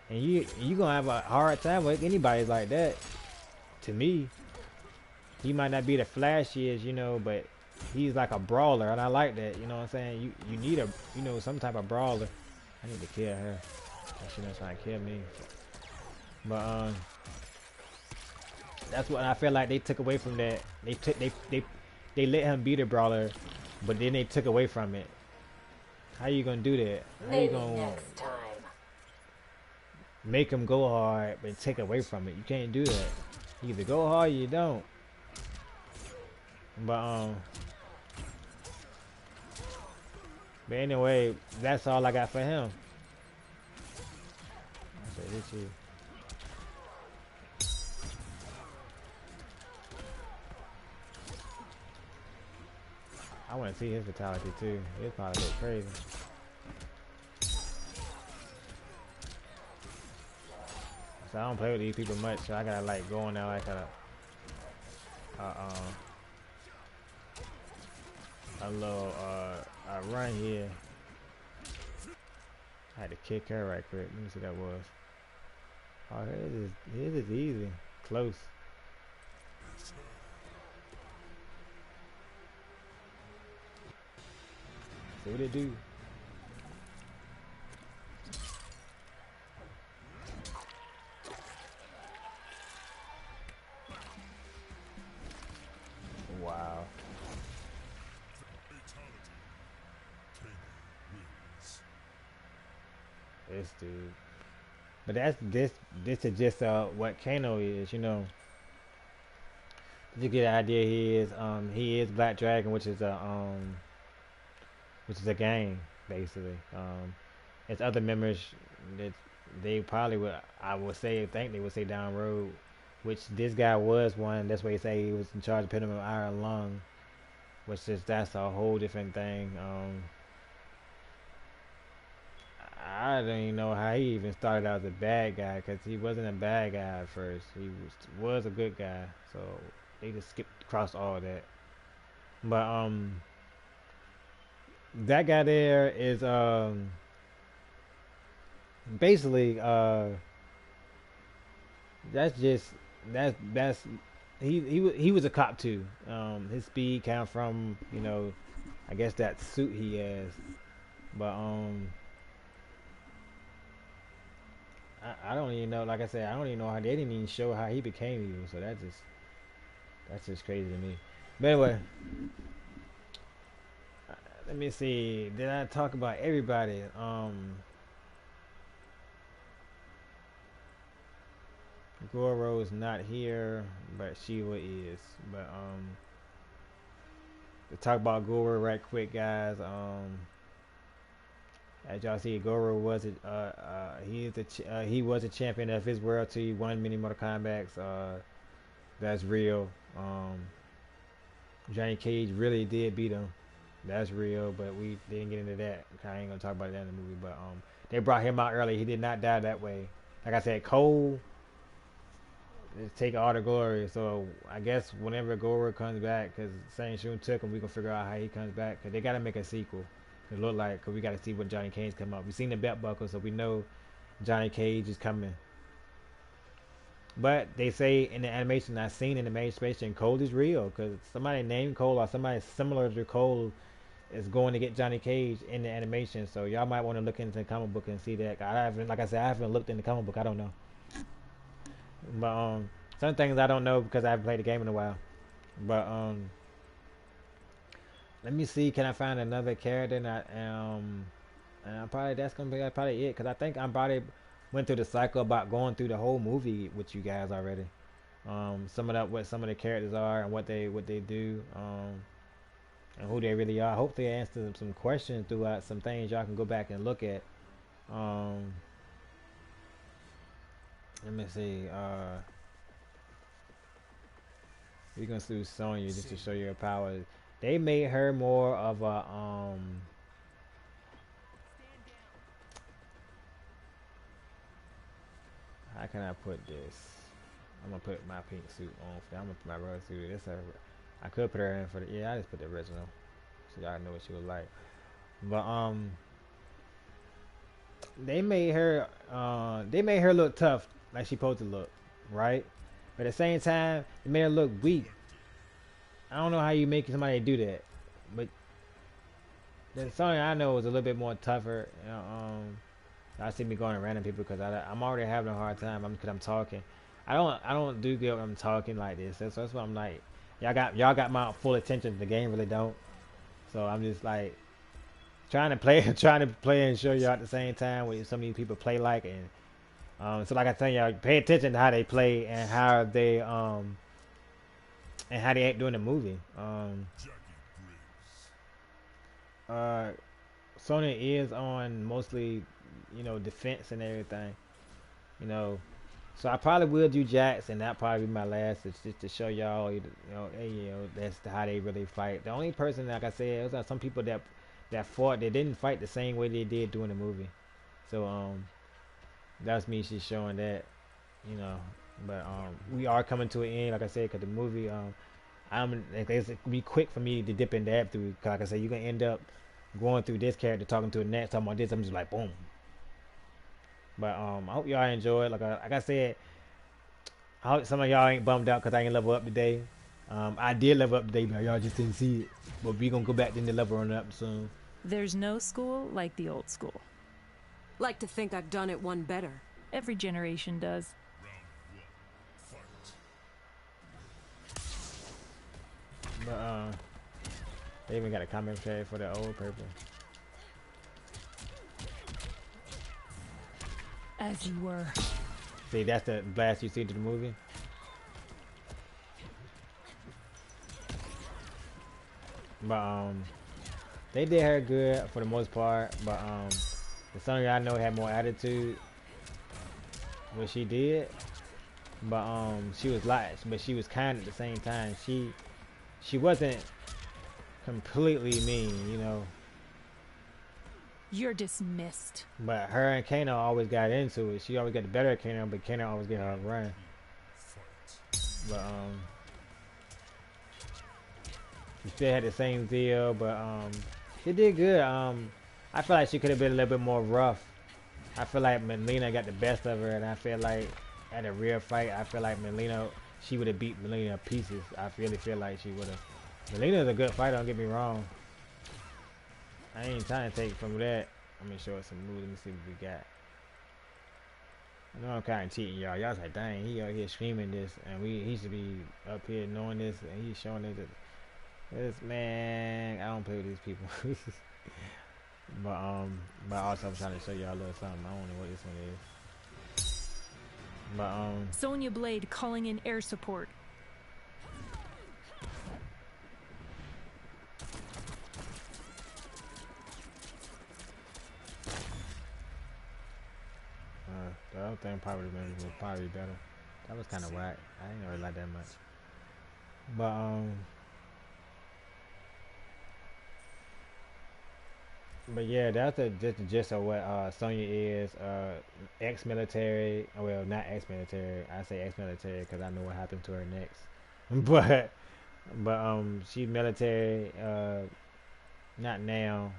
and you gonna have a hard time with anybody like that. To me, he might not be the flashiest, you know, but he's like a brawler, and I like that. You know what I'm saying? You need a, you know, some type of brawler. I need to kill her. She not trying to kill me. But that's what I feel like they took away from that. They let him be the brawler, but then they took away from it. How you gonna do that? How you gonna
next time
make him go hard but take away from it? You can't do that. You either go hard or you don't. But anyway, that's all I got for him. Okay, this you. I want to see his fatality too. It's probably look crazy. So I don't play with these people much, so I gotta like go on there like a little a run here. I had to kick her right quick. Let me see what that was. Oh, his is easy, close. See what it do. Wow. this dude. But that's this is just what Kano is, you know. You get the idea he is Black Dragon, which is a gang basically. It's other members that they probably would think they would say down the road, which this guy was one. That's why he say he was in charge of putting him in Iron Lung, which is that's a whole different thing. I don't even know how he even started out as a bad guy, because he wasn't a bad guy at first. He was a good guy, so they just skipped across all that. But that guy there is basically that's he was a cop too. His speed came from, you know, I guess that suit he has, but I don't even know. Like I said, I don't even know how they didn't even show how he became evil. So that's just crazy to me. But anyway, let me see. Did I talk about everybody? Goro is not here, but Shiva is. But to talk about Goro right quick, guys. As y'all see, Goro was he was a champion of his world too. He won many Mortal Kombats. That's real. Johnny Cage really did beat him. That's real, but we didn't get into that. I ain't gonna talk about that in the movie. But they brought him out early. He did not die that way. Like I said, Cole is taking all the glory. So I guess whenever Goro comes back, because Saint Shun took him, we can figure out how he comes back. Because they gotta make a sequel. It look like, because we got to see what Johnny Cage come up. We've seen the belt buckle, so we know Johnny Cage is coming. But they say in the animation I've seen in the main space, and Cole is real, because somebody named Cole or somebody similar to Cole is going to get Johnny Cage in the animation. So y'all might want to look into the comic book and see that. Like I said, I haven't looked in the comic book. I don't know. But some things I don't know because I haven't played the game in a while. But let me see. Can I find another character? And probably that's gonna be probably it. Cause I think I probably went through the cycle about going through the whole movie with you guys already. Some of that, what some of the characters are and what they do. And who they really are. Hopefully, I answered some questions throughout some things y'all can go back and look at. Let me see. We're gonna do Sonya just to show your power. They made her more of a how can I put this? I'm gonna put my pink suit on. I'm gonna put my rose suit. This I could put her in for the I just put the original, so y'all know what she was like. But they made her look tough, like she supposed to look, right? But at the same time, they made her look weak. I don't know how you make somebody do that, but the Sonya I know is a little bit more tougher. You know, I see me going to random people because I'm already having a hard time. Because I'm talking. I don't do good when I'm talking like this. That's why I'm like, y'all got my full attention. The game really don't. So I'm just like trying to play and show y'all at the same time what some of these people play like. And so like I tell y'all, pay attention to how they play and how they act during the movie. Sonya is on mostly, you know, defense and everything, you know. So I probably will do Jax, and that probably be my last, just to show y'all, you know, hey, you know, that's how they really fight. The only person, like I said, it was some people that fought, they didn't fight the same way they did during the movie. So that's me just showing that, you know. But we are coming to an end, like I said, because the movie, it's be quick for me to dip and dab through. Cause like I said, you're gonna end up going through this character, talking to the next, talking about this. I'm just like boom. But I hope y'all enjoy it. Like I said, I hope some of y'all ain't bummed out because I ain't level up today. I did level up today, but y'all just didn't see it. But we gonna go back then to level on up soon.
There's no school like the old school.
Like to think I've done it one better.
Every generation does.
But they even got a comment tag for the old purple.
as you were.
See, that's the blast you see to the movie. But they did her good for the most part. But the Sonya I know had more attitude. What she did. But she was light, but she was kind at the same time. She wasn't completely mean, you know.
You're dismissed.
But her and Kano always got into it. She always got the better of Kano, but Kano always get her a run. But she still had the same deal, but she did good. I feel like she could have been a little bit more rough. I feel like Melina got the best of her, and I feel like at a real fight, I feel like Melina, she would have beat Melina to pieces. I really feel like she would have. Melina's a good fighter, don't get me wrong. I ain't trying to take from that. I'm gonna show us some moves. Let me see what we got. I know I'm kind of cheating, y'all. Y'all's like, dang, he out here screaming this, and he should be up here knowing this, and he's showing it. This man, I don't play with these people. But also I'm trying to show y'all a little something. I don't know what this one is. But
Sonya Blade calling in air support.
The other thing probably was probably better. That was kind of whack. I didn't really like that much. But yeah, that's just the gist of what Sonya is. Ex-military. Well, not ex-military. I say ex-military because I know what happened to her next. but she's military. Not now.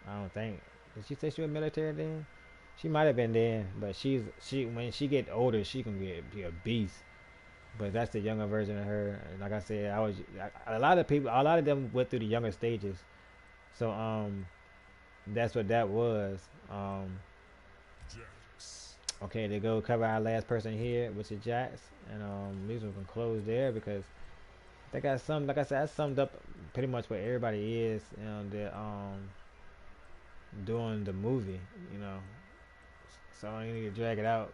I don't think. Did she say she was military then? She might have been then, but she when she get older, she can be a beast. But that's the younger version of her. And like I said, a lot of them went through the younger stages. So that's what that was. Okay, to go cover our last person here, which is Jax, and these ones can close there because they got some. Like I said, I summed up pretty much what everybody is, you know, that doing the movie, you know. So I need to drag it out.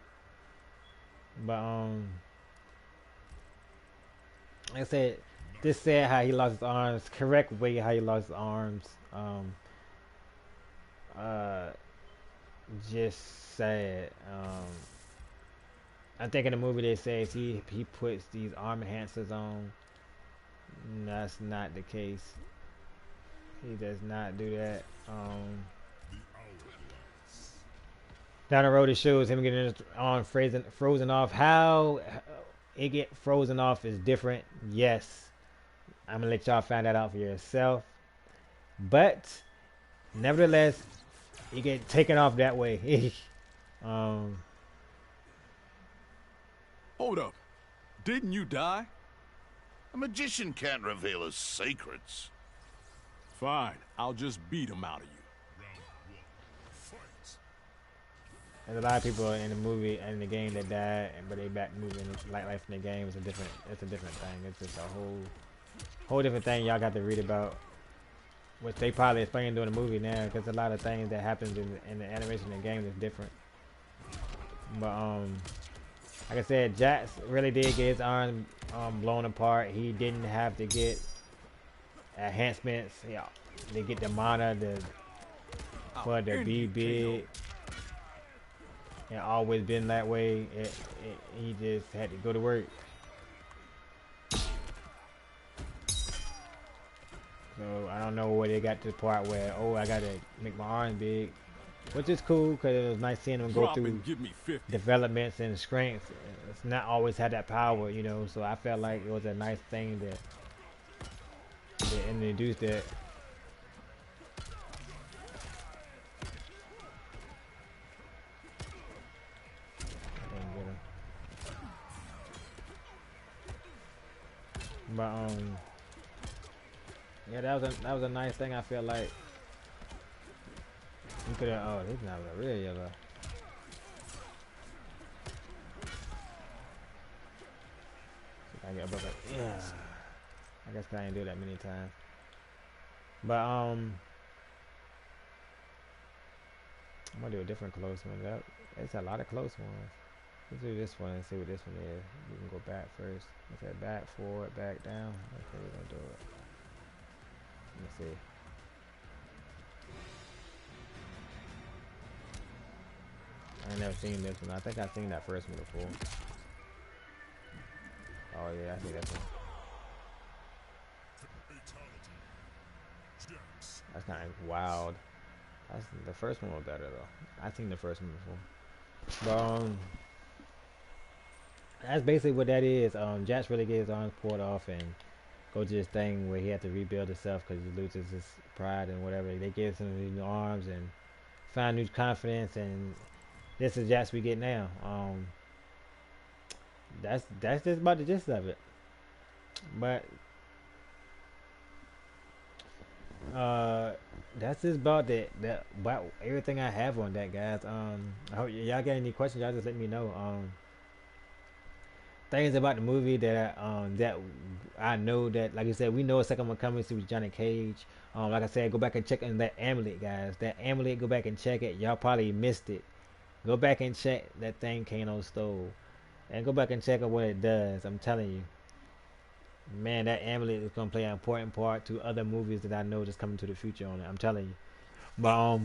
But like I said, this said how he lost his arms, correct way how he lost his arms. Just sad. I think in the movie they say he puts these arm enhancers on. That's not the case. He does not do that. Down the road it shows him getting his arm frozen off. How it get frozen off is different. Yes, I'm gonna let y'all find that out for yourself. But nevertheless, it get taken off that way.
Hold up. Didn't you die?
A magician can't reveal his secrets.
Fine. I'll just beat him out of you.
There's a lot of people in the movie and in the game that died, but they back moving like life in the game. It's a different thing. It's just a whole different thing y'all got to read about, which they probably explain during the movie now, because a lot of things that happens in the animation in the game is different. But like I said, Jax really did get his arm blown apart. He didn't have to get enhancements. Yeah, they get the mana for the be big. It always been that way. He just had to go to work. So I don't know where they got to the part where, oh, I gotta make my arms big, which is cool because it was nice seeing them go through developments and strengths. It's not always had that power, you know. So I felt like it was a nice thing to introduce that. But yeah, that was a nice thing. I feel like you could have. Oh, this is not a real yellow. I get above it. Yeah, I guess I didn't do that many times. But I'm gonna do a different close one. It's a lot of close ones. Let's do this one and see what this one is. We can go back first. Okay, back, forward, back, down. Okay, we're gonna do it. Let me see. I ain't never seen this one. I think I've seen that first one before. Oh yeah, I see that one. That's kind of wild. The first one was better though. I've seen the first one before. But that's basically what that is. Jax really gets his arms pulled off and go to this thing where he had to rebuild himself because he loses his pride and whatever. They give him these new arms and find new confidence, and this is Jax we get now. That's just about the gist of it. But that's just about about everything I have on that, guys. I hope y'all got any questions. Y'all just let me know. Things about the movie that I know that, like I said, we know a second one coming. See with Johnny Cage. Like I said, go back and check on that amulet, guys. That amulet, go back and check it. Y'all probably missed it. Go back and check that thing Kano stole, and go back and check out what it does. I'm telling you, man, that amulet is gonna play an important part to other movies that I know just coming to the future on it. I'm telling you. But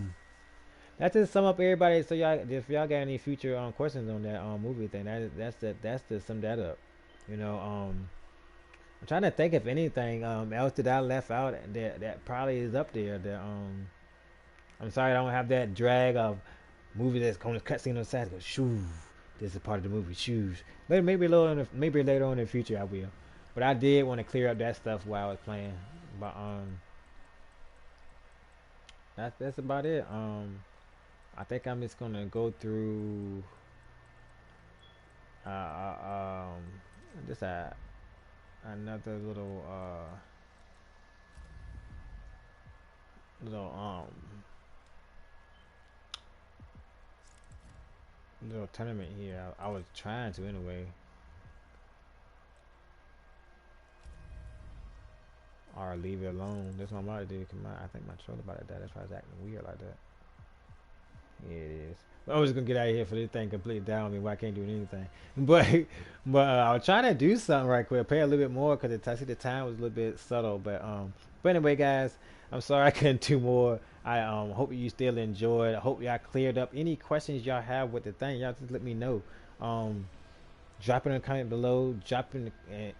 that's just sum up everybody. So y'all, if y'all got any future questions on that movie thing, that's to sum that up. You know, I'm trying to think if anything else that I left out that probably is up there. That I'm sorry I don't have that drag of movie that's going to cutscene on the side. Go shoo, this is part of the movie. Shoes. Maybe later on in the future I will. But I did want to clear up that stuff while I was playing. But that's about it. I think I'm just gonna go through just another little little tournament here. I was trying to anyway. Or leave it alone. That's what I'm about to do. I think my troll about that. That's why it's acting weird like that. Yeah, it is. I was gonna get out of here for this thing completely down on me. Why I can't do anything? But I was trying to do something right quick. Pay a little bit more because I see the time was a little bit subtle. But anyway, guys, I'm sorry I couldn't do more. I hope you still enjoyed. I hope y'all cleared up any questions y'all have with the thing. Y'all just let me know. Drop it in the comment below. Drop in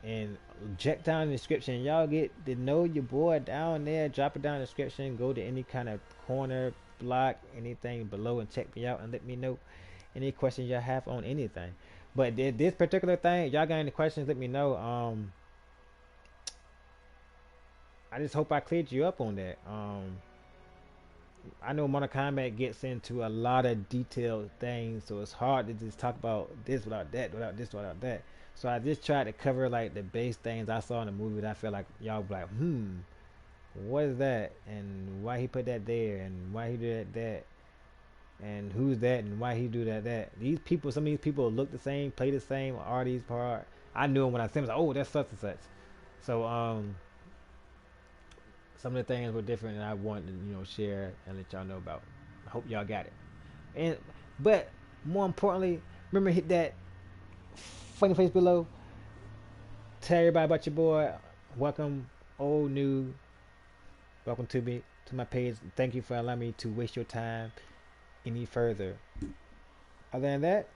and check down in the description. Y'all get to know your boy down there. Drop it down in the description. Go to any kind of corner, block, anything below and check me out and let me know any questions y'all have on anything. But this particular thing, y'all got any questions, let me know. I just hope I cleared you up on that. I know Mortal Kombat gets into a lot of detailed things, so it's hard to just talk about this without that, without this without that. So I just tried to cover like the base things I saw in the movie that I feel like y'all be like, what is that, and why he put that there, and why he did that, and who's that, and why he do that. These people, some of these people look the same, play the same, are these part. I knew them when I seen them. I was like, oh, that's such and such. So some of the things were different, and I wanted to share and let y'all know about. I hope y'all got it. But more importantly, remember, hit that funny face below. Tell everybody about your boy. Welcome, old, new. Welcome to my page. Thank you for allowing me to waste your time any further. Other than that,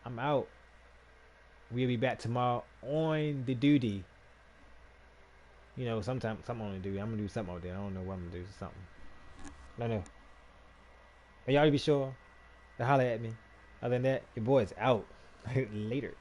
I'm out. We'll be back tomorrow on the duty. Something on the duty. I'm gonna do something out there. I don't know what I'm gonna do. Something. I don't know. But y'all be sure to holler at me. Other than that, your boy's out. Later.